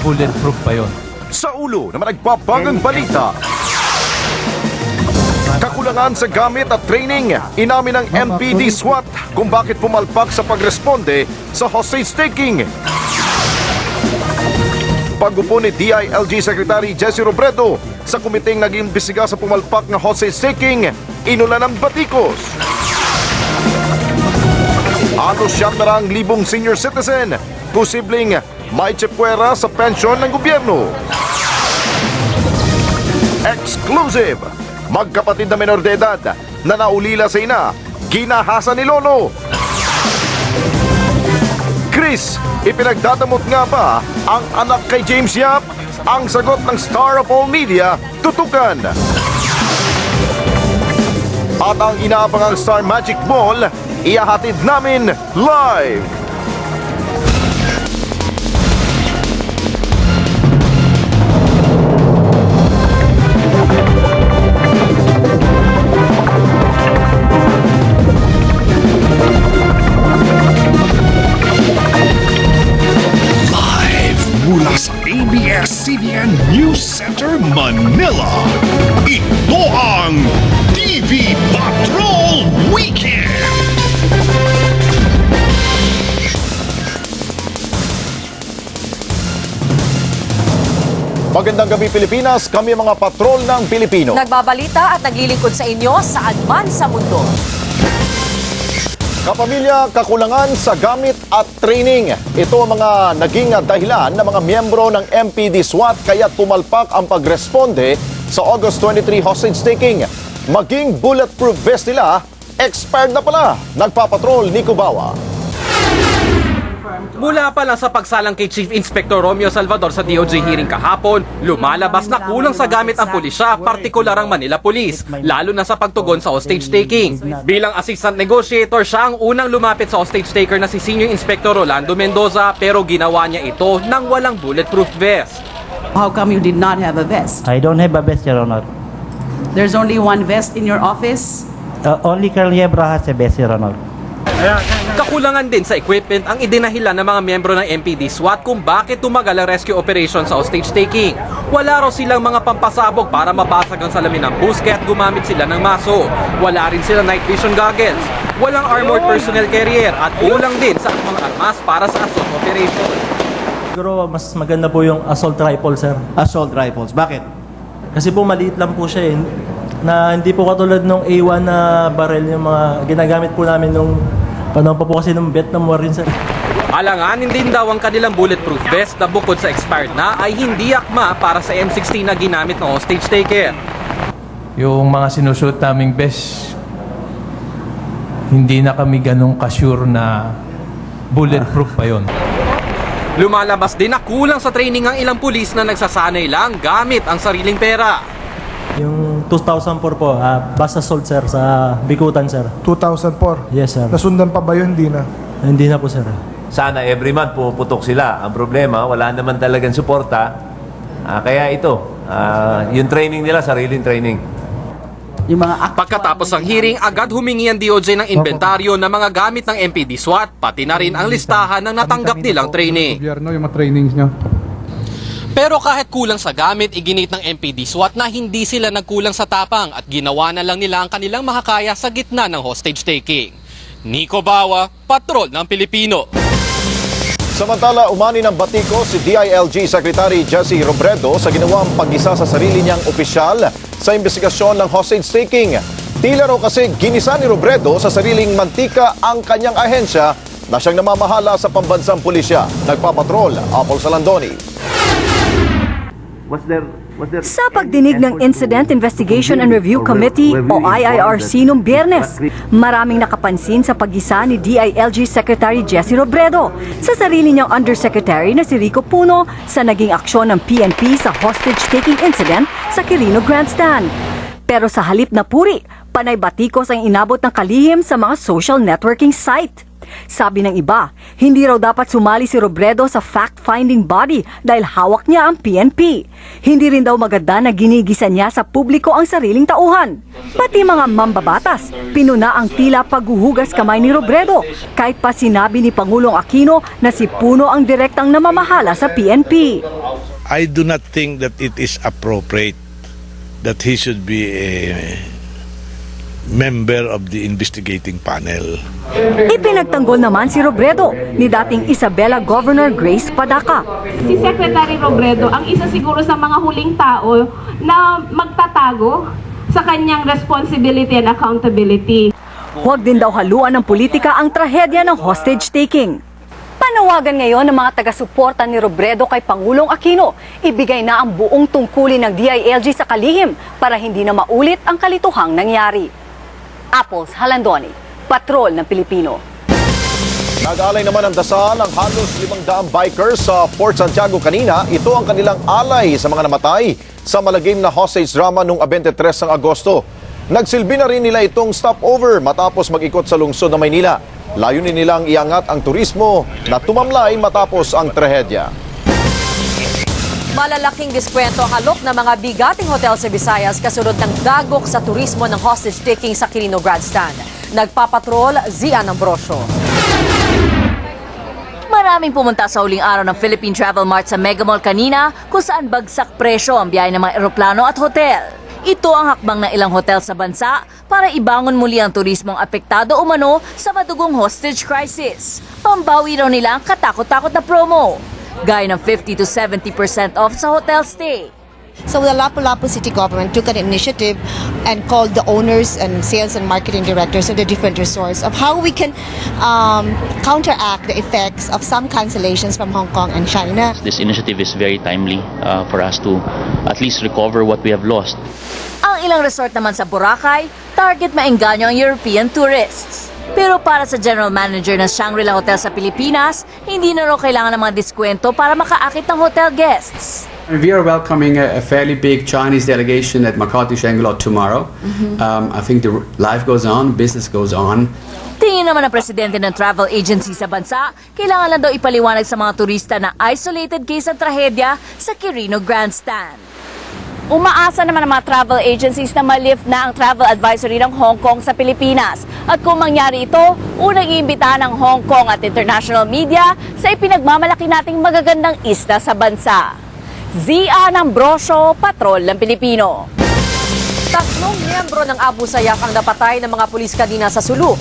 bulletproof pa yon. Sa ulo na nagbabagang balita. Kakulangan sa gamit at training, inamin ng MPD SWAT kung bakit pumalpak sa pagresponde sa hostage-taking. Pag-upo ni DILG Secretary Jesse Robredo sa komiteng nag-imbestiga sa pumalpak na hostage-taking, inulan ng batikos. Halos 700,000 senior citizen, posibleng maitsepwera sa pensyon ng gobyerno. Exclusive! Magkapatid na menor de edad na naulila sa ina, ginahasa ni Lolo. Chris, ipinagdadamot nga ba ang anak kay James Yap? Ang sagot ng star of all media, tutukan. At ang inaabangang Star Magic Ball, ihahatid namin live. Mula sa ABS-CBN News Center, Manila, ito ang TV Patrol Weekend! Magandang gabi Pilipinas, kami ang mga patrol ng Pilipino. Nagbabalita at naglilingkod sa inyo saan man sa mundo. Kapamilya, kakulangan sa gamit at training. Ito ang mga naging dahilan ng mga miyembro ng MPD SWAT kaya pumalpak ang pagresponde sa August 23 hostage-taking. Maging bulletproof vest nila, expired na pala. Nagpapatrol Nico Bawa. Mula pa lang sa pagsalang kay Chief Inspector Romeo Salvador sa DOJ hearing kahapon, lumalabas na kulang sa gamit ang pulisya, partikular ang Manila Police, lalo na sa pagtugon sa hostage-taking. Bilang assistant negotiator, siya ang unang lumapit sa hostage-taker na si Senior Inspector Rolando Mendoza, pero ginawa niya ito nang walang bulletproof vest. How come you did not have a vest? I don't have a vest, Your Honor. There's only one vest in your office? Only Colonel Yebra has a vest, Your Honor. Kakulangan din sa equipment ang idinahilan ng mga miyembro ng MPD SWAT kung bakit tumagal ang rescue operation sa hostage-taking. Wala raw silang mga pampasabog para mabasag ang salamin ng bus at gumamit sila ng maso. Wala rin sila night vision goggles. Walang armored personnel carrier at kulang din sa mga armas para sa assault operation. Siguro mas maganda po yung assault rifle, sir. Assault rifles. Bakit? Kasi po maliit lang po siya eh. Na hindi po katulad nung A1 na barrel yung mga ginagamit po namin nung panahon pa po kasi nung Vietnam War rin, sir. Alanganin din daw ang kanilang bulletproof vest na bukod sa expired na ay hindi akma para sa M16 na ginamit ng hostage taker. Yung mga sinusuot naming best, hindi na kami ganun ka-sure na bulletproof pa yon. Lumalabas din na kulang sa training ang ilang pulis na nagsasanay lang gamit ang sariling pera. Yung 2004 po, bus assault, sir, sa Bikutan, sir. 2004? Yes, sir. Nasundan pa ba yun? Hindi na? Hindi na po, sir. Sana every month puputok sila. Ang problema, wala naman talagang suporta. Kaya ito, yung training nila, sariling training. Yung mga Pagkatapos ng hearing, agad humingi ang DOJ ng inventaryo ng mga gamit ng MPD SWAT, pati na rin ang listahan ng natanggap nilang training. Gobyerno, yung mga trainings nyo. Pero kahit kulang sa gamit, iginit ng MPD SWAT na hindi sila nagkulang sa tapang at ginawa na lang nila ang kanilang makakaya sa gitna ng hostage-taking. Nico Bawa, Patrol ng Pilipino. Samantala, umani ng batiko si DILG Secretary Jesse Robredo sa ginawang pag-isa sa sarili niyang opisyal sa investigasyon ng hostage-taking. Tila raw kasi ginisa ni Robredo sa sariling mantika ang kanyang ahensya na siyang namamahala sa pambansang pulisya. Nagpapatrol, Apol Salandoni. Sa pagdinig ng Incident Investigation and Review Committee o IIRC noong Biyernes, maraming nakapansin sa pag-isa ni DILG Secretary Jesse Robredo sa sarili niyang Undersecretary na si Rico Puno sa naging aksyon ng PNP sa hostage-taking incident sa Quirino Grandstand. Pero sa halip na puri, panay batikos ang inabot ng kalihim sa mga social networking site. Sabi ng iba, hindi raw dapat sumali si Robredo sa fact-finding body dahil hawak niya ang PNP. Hindi rin daw maganda na ginigisa niya sa publiko ang sariling tauhan. Pati mga mambabatas, pinuna ang tila paghuhugas kamay ni Robredo, kahit pa sinabi ni Pangulong Aquino na si Puno ang direktang namamahala sa PNP. I do not think that it is appropriate that he should be a member of the investigating panel. Ipinagtanggol naman si Robredo ni dating Isabela Governor Grace Padaka. Si Secretary Robredo ang isa siguro sa mga huling tao na magtatago sa kanyang responsibility and accountability. Huwag din daw haluan ng politika ang trahedya ng hostage-taking. Panawagan ngayon ng mga taga-suporta ni Robredo kay Pangulong Aquino, ibigay na ang buong tungkulin ng DILG sa kalihim para hindi na maulit ang kalituhang nangyari. Apples Halandoni, Patrol ng Pilipino. Nag-alay naman ang dasal ang halos 500 bikers sa Port Santiago kanina. Ito ang kanilang alay sa mga namatay sa malagim na hostage drama noong 23 ng Agosto. Nagsilbi na rin nila itong stopover matapos mag-ikot sa lungsod ng Maynila. Layunin nilang iangat ang turismo na tumamlay matapos ang trahedya. Malalaking diskwento ang alok ng mga bigating hotel sa Visayas kasunod ng dagok sa turismo ng hostage-taking sa Quirino Grandstand. Nagpapatrol, Zian Ambrosio. Maraming pumunta sa huling araw ng Philippine Travel Mart sa Mega Mall kanina kung saan bagsak presyo ang biyahe ng mga eroplano at hotel. Ito ang hakbang ng ilang hotel sa bansa para ibangon muli ang turismong apektado umano sa madugong hostage crisis. Pambawi raw nila ang katakot-takot na promo. Gaya ng 50 to 70% off sa hotel stay. So the Lapu-Lapu City Government took an initiative and called the owners and sales and marketing directors of the different resorts of how we can counteract the effects of some cancellations from Hong Kong and China. This initiative is very timely for us to at least recover what we have lost. Ang ilang resort naman sa Boracay, target maengganyo ang European tourists. Pero para sa General Manager ng Shangri-La Hotel sa Pilipinas, hindi na raw kailangan ng mga diskwento para makaakit ng hotel guests. We are welcoming a fairly big Chinese delegation at Makati Shangri-La tomorrow. I think the life goes on, business goes on. Tingin naman ng presidente ng travel agency sa bansa, kailangan lang daw ipaliwanag sa mga turista na isolated case ang trahedya sa Quirino Grandstand. Umaasa naman ang mga travel agencies na malift na ang travel advisory ng Hong Kong sa Pilipinas. At kung mangyari ito, unang iimbitahan ng Hong Kong at international media sa ipinagmamalaki nating magagandang isla sa bansa. Zian Ambrosio, Patrol ng Pilipino. 3 miyembro ng Abu Sayyaf ang napatay ng mga pulis kanina sa Sulu.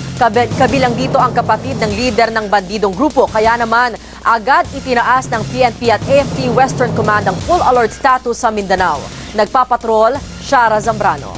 Kabilang dito ang kapatid ng lider ng bandidong grupo. Kaya naman, agad itinaas ng PNP at AFP Western Command ang full alert status sa Mindanao. Nagpapatrol, Shara Zambrano.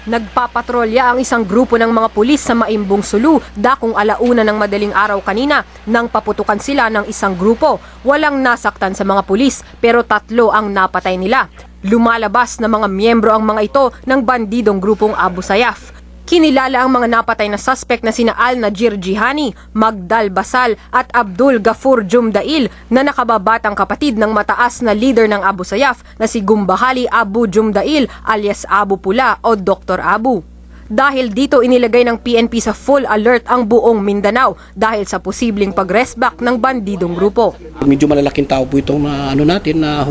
Nagpapatrolya ang isang grupo ng mga pulis sa Maimbong Sulu dakong 1:00 ng madaling araw kanina nang paputukan sila ng isang grupo. Walang nasaktan sa mga pulis pero 3 ang napatay nila. Lumalabas na mga miyembro ang mga ito ng bandidong grupong Abu Sayyaf. Kinilala ang mga napatay na suspect na sina Al-Najir Jihani, Magdal Basal at Abdul Gafur Jumdail na nakababatang kapatid ng mataas na leader ng Abu Sayyaf na si Gumbahali Abu Jumdail alias Abu Pula o Dr. Abu. Dahil dito inilagay ng PNP sa full alert ang buong Mindanao dahil sa posibleng pag-resback ng bandidong grupo. Medyo malalaking tao po itong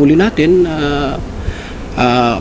huli natin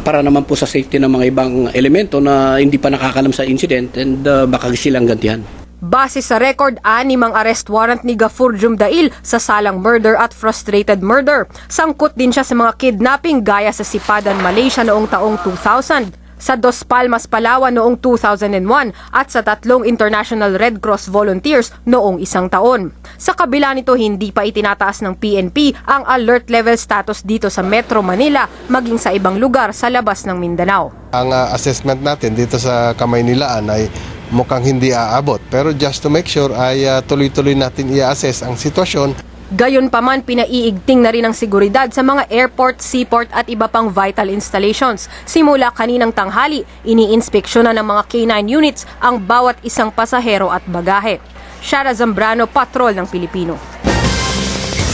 para naman po sa safety ng mga ibang elemento na hindi pa nakakalam sa incident and baka silang gantihan. Base sa record, 6 ang arrest warrant ni Gafur Jumdail sa salang murder at frustrated murder. Sangkot din siya sa mga kidnapping gaya sa Sipadan, Malaysia noong taong 2000. Sa Dos Palmas, Palawan noong 2001 at sa 3 International Red Cross Volunteers noong 1 taon. Sa kabila nito, hindi pa itinataas ng PNP ang alert level status dito sa Metro Manila maging sa ibang lugar sa labas ng Mindanao. Ang assessment natin dito sa Kamaynilaan ay mukhang hindi aabot. Pero just to make sure ay tuloy-tuloy natin i-assess ang sitwasyon. Gayunpaman, pinaiigting na rin ang seguridad sa mga airport, seaport at iba pang vital installations. Simula kaninang tanghali, iniinspeksyonan ng mga K9 units ang bawat isang pasahero at bagahe. Shara Zambrano, Patrol ng Pilipino.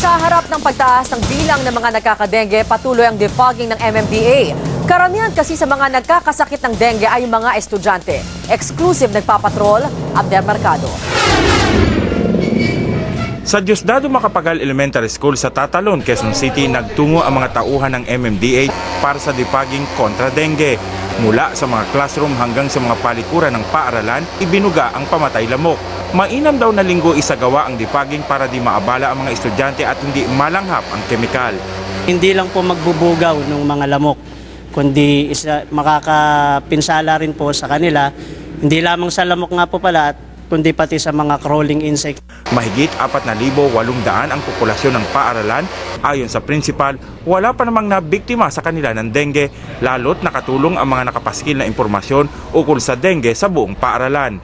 Sa harap ng pagtaas ng bilang ng mga nakakadengue, patuloy ang defogging ng MMDA. Karamihan kasi sa mga nagkakasakit ng dengue ay yung mga estudyante. Exclusive nagpapatrol, Abner Mercado. Sa Diosdado Macapagal Elementary School sa Tatalon, Quezon City, nagtungo ang mga tauhan ng MMDA para sa dipaging kontra dengue. Mula sa mga classroom hanggang sa mga palikuran ng paaralan, ibinuga ang pamatay lamok. Mainam daw na linggo isagawa ang dipaging para di maabala ang mga estudyante at hindi malanghap ang kemikal. Hindi lang po magbubugaw ng mga lamok, kundi makakapinsala rin po sa kanila. Hindi lamang sa lamok nga po pala, kundi pati sa mga crawling insect. Mahigit 4,800 ang populasyon ng paaralan. Ayon sa principal, wala pa namang nabiktima sa kanila ng dengue, lalo't nakatulong ang mga nakapaskil na impormasyon ukol sa dengue sa buong paaralan.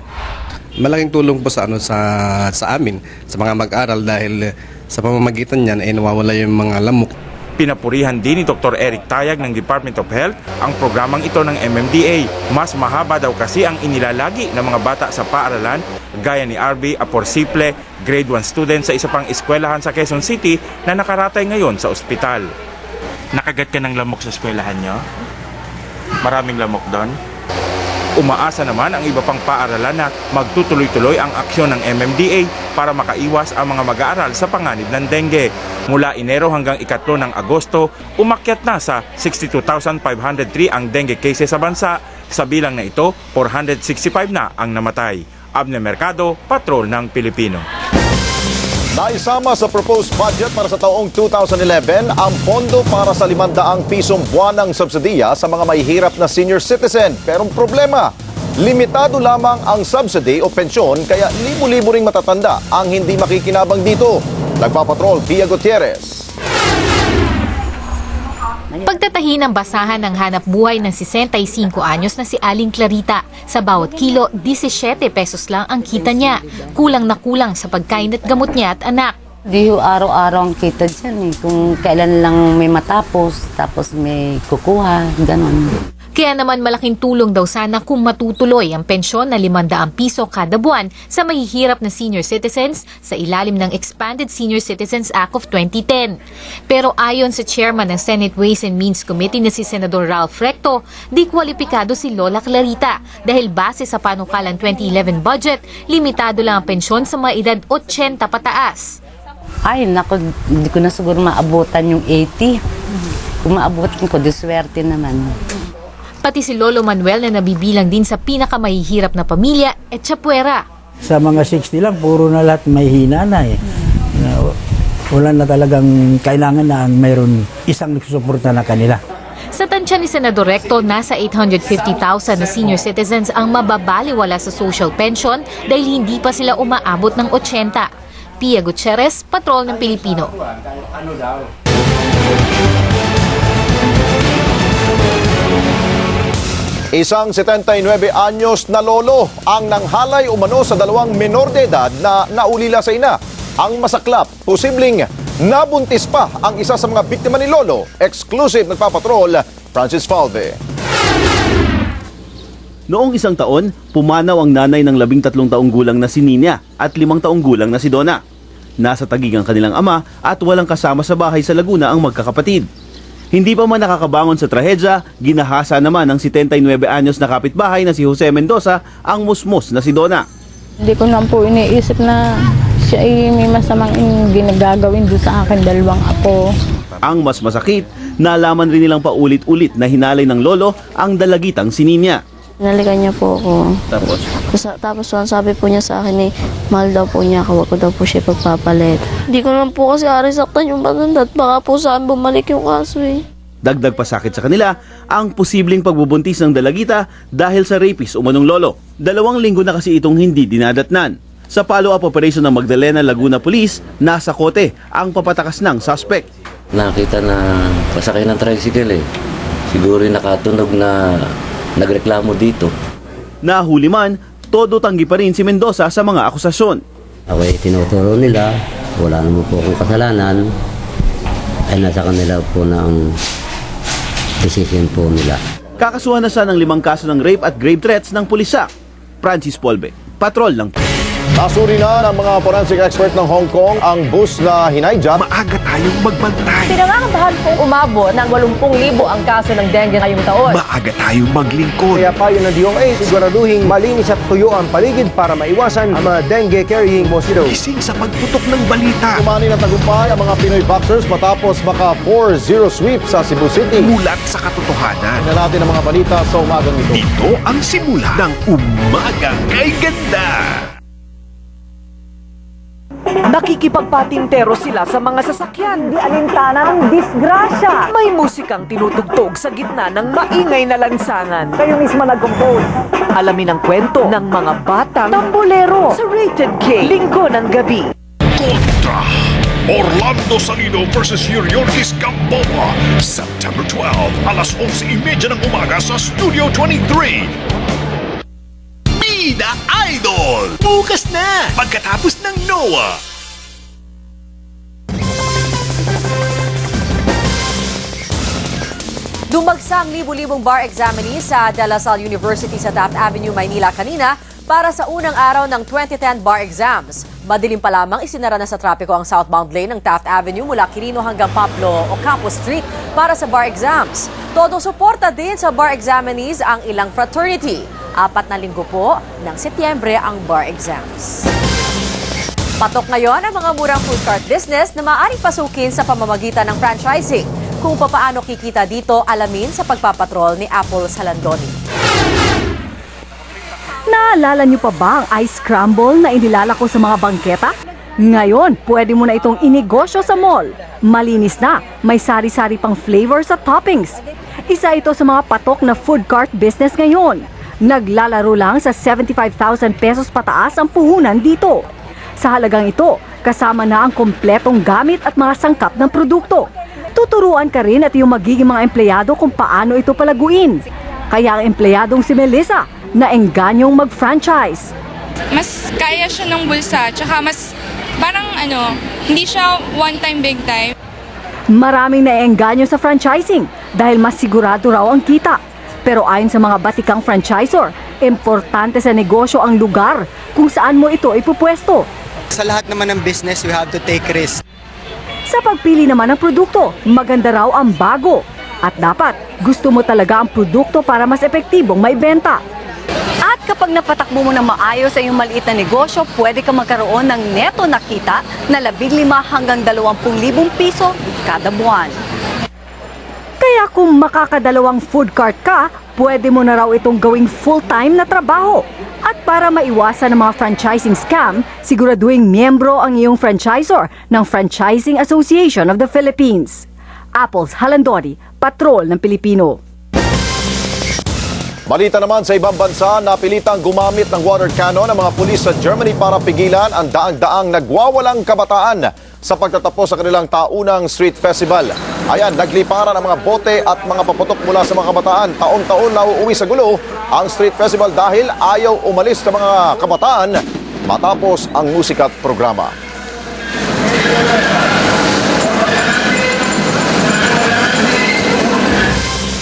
Malaking tulong po sa amin, sa mga mag-aral dahil sa pamamagitan niyan ay nawawala yung mga lamok. Pinapurihan din ni Dr. Eric Tayag ng Department of Health ang programang ito ng MMDA. Mas mahaba daw kasi ang inilalagi ng mga bata sa paaralan, gaya ni RB Aporsiple, grade 1 student sa isa pang eskwelahan sa Quezon City na nakaratay ngayon sa ospital. Nakagat ka ng lamok sa eskwelahan nyo? Maraming lamok doon? Umaasa naman ang iba pang paaralan na magtutuloy-tuloy ang aksyon ng MMDA para makaiwas ang mga mag-aaral sa panganib ng dengue. Mula Enero hanggang 3 ng Agosto, umakyat na sa 62,503 ang dengue cases sa bansa. Sa bilang na ito, 465 na ang namatay. Abner Mercado, Patrol ng Pilipino. Naisama sa proposed budget para sa taong 2011 ang pondo para sa 500 pisong buwanang subsidiya sa mga mahihirap na senior citizen. Pero ang problema, limitado lamang ang subsidy o pensyon kaya libo-libo ring matatanda ang hindi makikinabang dito. Nagpapatrol, Pia Gutierrez. Pagtatahi ng basahan ng hanap buhay ng 65 anyos na si Aling Clarita. Sa bawat kilo, 17 pesos lang ang kita niya. Kulang na kulang sa pagkain at gamot niya at anak. Di araw-araw ang kita dyan eh. Kung kailan lang may matapos, tapos may kukuha, ganon. Kaya naman malaking tulong daw sana kung matutuloy ang pensyon na 500 piso kada buwan sa mahihirap na senior citizens sa ilalim ng Expanded Senior Citizens Act of 2010. Pero ayon sa chairman ng Senate Ways and Means Committee na si Senador Ralph Recto, di kwalipikado si Lola Clarita dahil base sa panukalang 2011 budget, limitado lang ang pensyon sa mga edad 80 pataas. Ay, naku, hindi ko na siguro maabutan yung 80. Kung maabutan ko, diswerte naman. Pati si Lolo Manuel na nabibilang din sa pinakamahihirap na pamilya at tsapuera. Sa mga 60 lang, puro na lahat may hina na eh. Wala na talagang kailangan na mayroon isang nagsusuporta na kanila. Sa tansya ni Senador Recto, nasa 850,000 na senior citizens ang mababaliwala sa social pension dahil hindi pa sila umaabot ng 80. Pia Gutierrez, Patrol ng Pilipino. Isang 79 anyos na lolo ang nanghalay umano sa 2 menor de edad na naulila sa ina. Ang masaklap, posibleng nabuntis pa ang isa sa mga biktima ni lolo. Exclusive nagpapatrol, Francis Falve. Noong isang taon, pumanaw ang nanay ng 13 taong gulang na si Nina at 5 taong gulang na si Donna. Nasa Taguig ang kanilang ama at walang kasama sa bahay sa Laguna ang magkakapatid. Hindi pa man nakakabangon sa trahedya, ginahasa naman ng 79 anyos na kapitbahay na si Jose Mendoza ang musmos na si Donna. Hindi ko naman po iniisip na siya ay may masamang ginagagawin doon sa akin 2 apo. Ang mas masakit, nalaman rin nilang paulit-ulit na hinalay ng lolo ang dalagitang si Nina. Nalikan niya po ako. Tapos sabi po niya sa akin mahal daw po niya ako, wag ko daw po siya pagpapalit. Hindi ko naman po kasi saktan yung matanda at baka po saan bumalik yung kaso eh. Dagdag pa sakit sa kanila ang posibleng pagbubuntis ng dalagita dahil sa rapist umanong lolo. 2 linggo na kasi itong hindi dinadatnan. Sa follow-up operation ng Magdalena Laguna Police, nasa kote ang papatakas ng suspect. Nakita na pasakay ng tricycle eh. Siguro nakatunog na nagreklamo dito. Nahuli man, todo tanggi pa rin si Mendoza sa mga akusasyon. Okay, tinuturo nila, wala naman po akong kasalanan, ay nasa kanila po na ang decision po nila. Kakasuhan na siya ng 5 kaso ng rape at grave threats ng pulisa. Francis Polbe, Patrol ng Nasuri na ng mga forensic expert ng Hong Kong ang bus na hinijack. Maaga tayong magbantay. Pinangangabahan pong umabot ng 80,000 ang kaso ng dengue ngayong taon. Maaga tayong maglingkod. Kaya payo ng DOA, siguraduhin malinis at tuyo ang paligid para maiwasan ang mga dengue-carrying mosquito. Gising sa pagputok ng balita. Umani ng tagumpay ang mga Pinoy boxers matapos maka 4-0 sweep sa Cebu City. Mulat sa katotohanan. Tingnan natin ang mga balita sa umagang ito. Ito ang simula ng Umaga Kay Ganda. Nakikipagpatintero sila sa mga sasakyan. Di alintana ng disgrasya. May musikang tinutugtog sa gitna ng maingay na lansangan. Kayo mismo nag-compose. Alamin ang kwento ng mga batang tambolero sa Rated K. Linggo ng gabi. Kontra Orlando Salido versus Yuriorkis Gamboa, September 12, alas 11:30 ng umaga sa Studio 23. Bida Idol! Bukas na! Pagkatapos ng NOAA! Dumagsang libu-libong bar examinees sa De La Salle University sa Taft Avenue, Maynila kanina para sa unang araw ng 2010 bar exams. Madilim pa lamang isinara na sa trapiko ang southbound lane ng Taft Avenue mula Quirino hanggang Pablo Ocampo Street para sa bar exams. Todo suporta din sa bar examinees ang ilang fraternity. 4 na linggo po ng Setyembre ang bar exams. Patok ngayon ang mga murang food cart business na maaaring pasukin sa pamamagitan ng franchising. Kung papaano kikita dito, alamin sa pagpapatrol ni Apple Salandoni. Naalala niyo pa ba ang ice scramble na inilalako sa mga bangketa? Ngayon, pwede mo na itong inegosyo sa mall. Malinis na, may sari-sari pang flavors at toppings. Isa ito sa mga patok na food cart business ngayon. Naglalaro lang sa 75,000 pesos pataas ang puhunan dito. Sa halagang ito, kasama na ang kompletong gamit at mga sangkap ng produkto. Tuturuan ka rin at yung magiging mga empleyado kung paano ito palaguin. Kaya ang empleyadong si Melissa na engganyong mag-franchise. Mas kaya siya ng bulsa, tsaka mas parang hindi siya one time, big time. Maraming naengganyo sa franchising dahil mas sigurado raw ang kita. Pero ayon sa mga batikang franchisor, importante sa negosyo ang lugar kung saan mo ito ipupwesto. Sa lahat naman ng business, we have to take risk. Sa pagpili naman ng produkto, maganda raw ang bago. At dapat, gusto mo talaga ang produkto para mas epektibong maibenta. At kapag napatakbo mo ng maayos sa iyong maliit na negosyo, pwede ka magkaroon ng neto na kita na 15 hanggang 20,000 piso kada buwan. Kaya kung makakadalawang food cart ka, pwede mo na raw itong gawing full-time na trabaho. At para maiwasan ang mga franchising scam, siguraduhin miyembro ang iyong franchisor ng Franchising Association of the Philippines. Apples Halandori, Patrol ng Pilipino. Balita naman sa ibang bansa, napilitang gumamit ng water cannon ang mga pulis sa Germany para pigilan ang daang-daang nagwawalang kabataan sa pagtatapos sa kanilang taunang street festival. Ayan, nagliparan ang mga bote at mga paputok mula sa mga kabataan. Taon-taon na uuwi sa gulo ang street festival dahil ayaw umalis ng mga kabataan matapos ang musika at programa.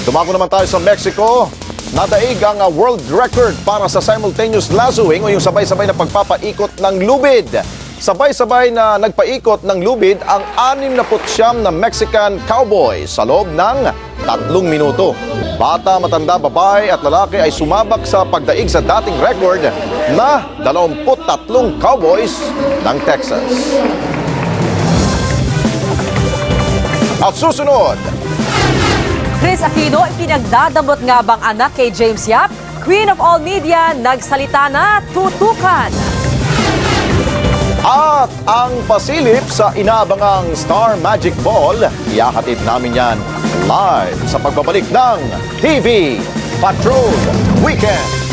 Dumako naman tayo sa Mexico. Nadaig ang world record para sa simultaneous lassoing o yung sabay-sabay na pagpapaikot ng lubid. Sabay-sabay na nagpaikot ng lubid ang 69 na Mexican cowboy sa loob ng 3 minuto. Bata, matanda, babae at lalaki ay sumabak sa pagdaig sa dating record na 23 cowboys ng Texas. At susunod, Chris Aquino, ipinagdadamot nga bang anak kay James Yap? Queen of all media, nagsalita na, tutukan. At ang pasilip sa inaabangang Star Magic Ball, ihahatid namin yan live sa pagbabalik ng TV Patrol Weekend.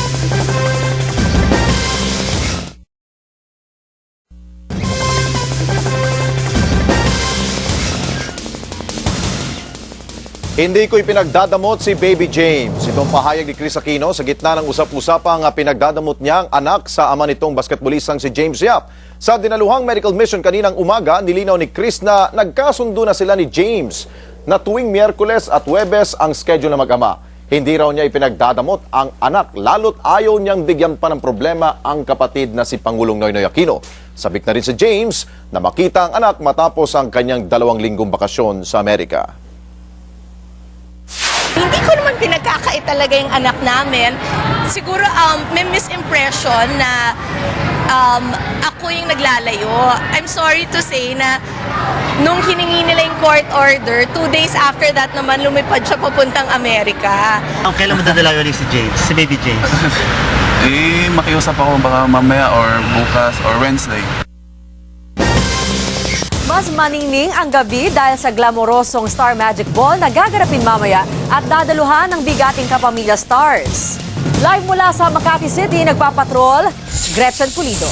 Hindi ko ipinagdadamot si Baby James. Itong pahayag ni Chris Aquino sa gitna ng usap-usapang pinagdadamot niyang anak sa ama nitong basketballistang si James Yap. Sa dinaluhang medical mission kaninang umaga, nilinaw ni Chris na nagkasundo na sila ni James na tuwing Miyerkules at Huwebes ang schedule na mag-ama. Hindi raw niya ipinagdadamot ang anak, lalo't ayaw niyang bigyan pa ng problema ang kapatid na si Pangulong Noynoy Aquino. Sabik na rin si James na makita ang anak matapos ang kanyang 2 linggong bakasyon sa Amerika. Hindi ko naman pinagkakait talaga yung anak namin. Siguro may misimpression na ako yung naglalayo. I'm sorry to say na nung hiningi nila yung court order, 2 days after that naman lumipad siya papuntang Amerika. Kailan mo dadalayo ulit si James, si baby James? Makiusap ako baka mamaya or bukas or Wednesday. Mas maningning ang gabi dahil sa glamorosong Star Magic Ball na gaganapin mamaya at dadaluhan ng bigating kapamilya stars. Live mula sa Makati City, nagpapatrol, Gretchen Pulido.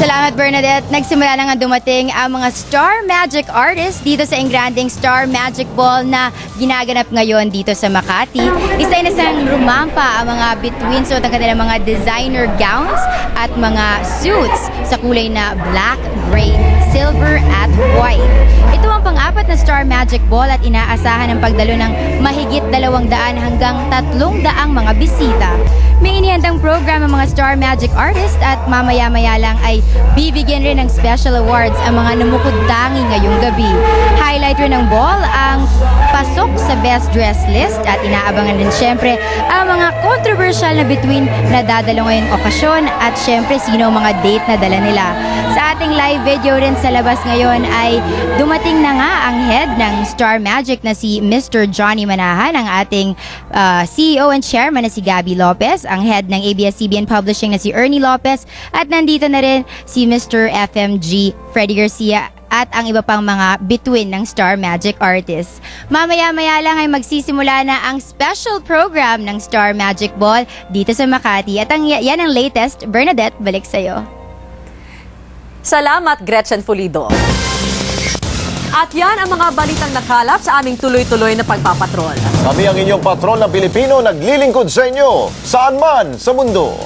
Salamat, Bernadette. Nagsimula na nga dumating ang mga Star Magic artists dito sa engranding Star Magic Ball na ginaganap ngayon dito sa Makati. Isa-isang rumampa ang mga between suot ng kanilang mga designer gowns at mga suits sa kulay na black, gray, silver at white. Ito ang pang-apat na Star Magic Ball at inaasahan ang pagdalo ng mahigit 200 hanggang 300 mga bisita. May inihandang program ang mga Star Magic artists at mamaya-maya lang ay bibigyan rin ng special awards ang mga namukod-tangi ngayong gabi. Highlight rin ng ball ang pasok sa Best Dress List at inaabangan din syempre ang mga controversial na between na dadalo ngayong okasyon at syempre sino ang mga date na dala nila. Sa ating live video rin sa labas ngayon ay dumating na nga ang head ng Star Magic na si Mr. Johnny Manahan, ang ating CEO and chairman na si Gabby Lopez, ang head ng ABS-CBN Publishing na si Ernie Lopez, at nandito na rin si Mr. FMG Freddy Garcia at ang iba pang mga between ng Star Magic artists. Mamaya-maya lang ay magsisimula na ang special program ng Star Magic Ball dito sa Makati. At yan ang latest. Bernadette, balik sa'yo. Salamat, Gretchen Pulido. At yan ang mga balitang nakalap sa aming tuloy-tuloy na pagpapatrol. Kami ang inyong patrol na Pilipino naglilingkod sa inyo saan man sa mundo.